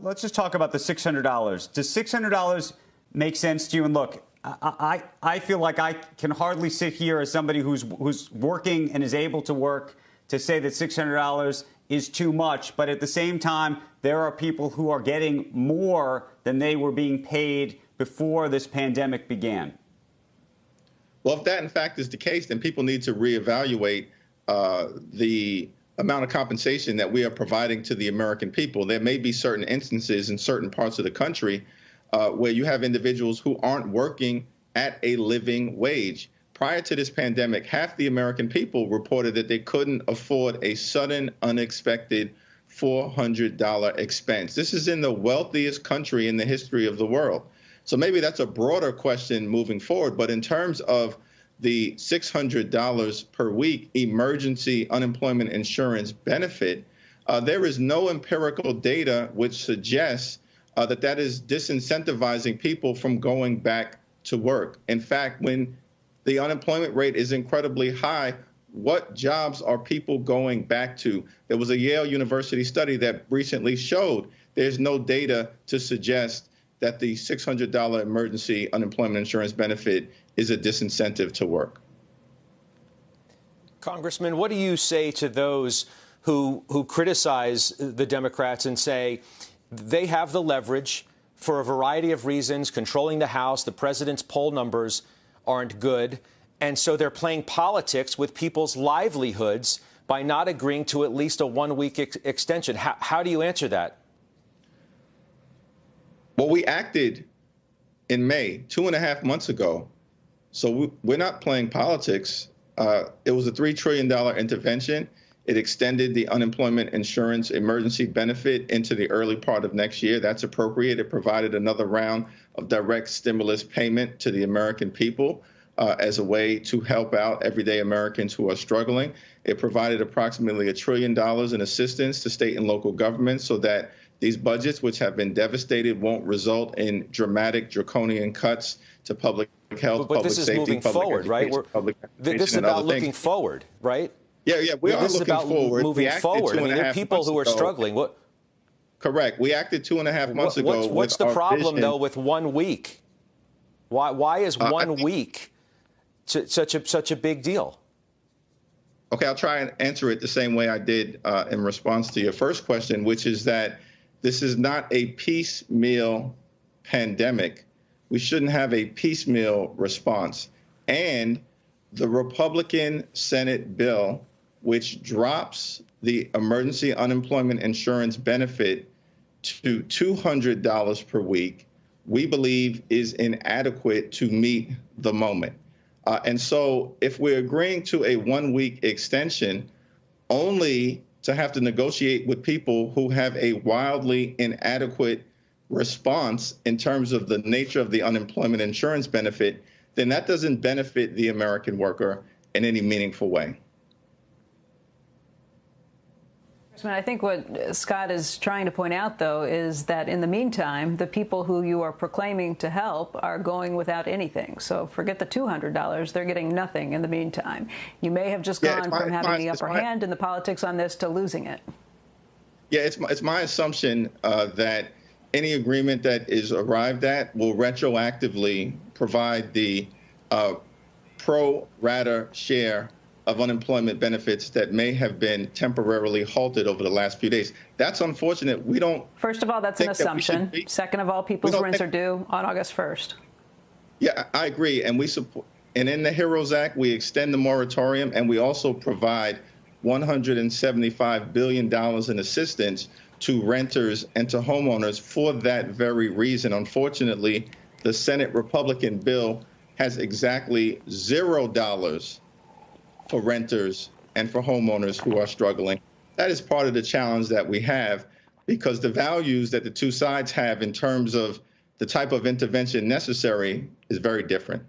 let's just talk about the $600. Does $600 make sense to you? And look, I feel like I can hardly sit here as somebody who's working and is able to work to say that $600 is too much. But at the same time, there are people who are getting more than they were being paid before this pandemic began. Well, if that, in fact, is the case, then people need to reevaluate the amount of compensation that we are providing to the American people. There may be certain instances in certain parts of the country where you have individuals who aren't working at a living wage. Prior to this pandemic, half the American people reported that they couldn't afford a sudden, unexpected $400 expense. This is in the wealthiest country in the history of the world. So maybe that's a broader question moving forward. But in terms of the $600 per week emergency unemployment insurance benefit, there is no empirical data which suggests that is disincentivizing people from going back to work. In fact, when the unemployment rate is incredibly high, what jobs are people going back to? There was a Yale University study that recently showed there's no data to suggest that the $600 emergency unemployment insurance benefit is a disincentive to work. Congressman, what do you say to those who criticize the Democrats and say they have the leverage for a variety of reasons, controlling the House, the president's poll numbers aren't good, and so they're playing politics with people's livelihoods by not agreeing to at least a one-week extension? How do you answer that? Well, we acted in May, 2.5 months ago. So we're not playing politics. It was a $3 trillion intervention. It extended the unemployment insurance emergency benefit into the early part of next year. That's appropriate. It provided another round of direct stimulus payment to the American people as a way to help out everyday Americans who are struggling. It provided approximately $1 trillion in assistance to state and local governments so that these budgets, which have been devastated, won't result in dramatic draconian cuts to public health, public safety, this is moving forward, right? This is about looking forward, right? Yeah, we are looking forward. Moving forward. I mean, there are people who are struggling. Correct. We acted 2.5 months ago. What's the problem, though, with 1 week? Why is 1 week such a big deal? Okay, I'll try and answer it the same way I did in response to your first question, which is that this is not a piecemeal pandemic. We shouldn't have a piecemeal response. And the Republican Senate bill, which drops the emergency unemployment insurance benefit to $200 per week, we believe is inadequate to meet the moment. And so if we're agreeing to a 1 week extension, only to have to negotiate with people who have a wildly inadequate response in terms of the nature of the unemployment insurance benefit, then that doesn't benefit the American worker in any meaningful way. I think what Scott is trying to point out, though, is that in the meantime, the people who you are proclaiming to help are going without anything. So forget the $200. They're getting nothing in the meantime. You may have just gone from having the upper hand in the politics on this to losing it. Yeah, it's my assumption that any agreement that is arrived at will retroactively provide the pro rata share of unemployment benefits that may have been temporarily halted over the last few days. That's unfortunate. We don't. First of all, that's an assumption. Second of all, people's rents are due on August 1st. Yeah, I agree. And we support. And in the HEROES Act, we extend the moratorium, and we also provide $175 billion in assistance to renters and to homeowners for that very reason. Unfortunately, the Senate Republican bill has exactly $0 for renters and for homeowners who are struggling. That is part of the challenge that we have, because the values that the two sides have in terms of the type of intervention necessary is very different.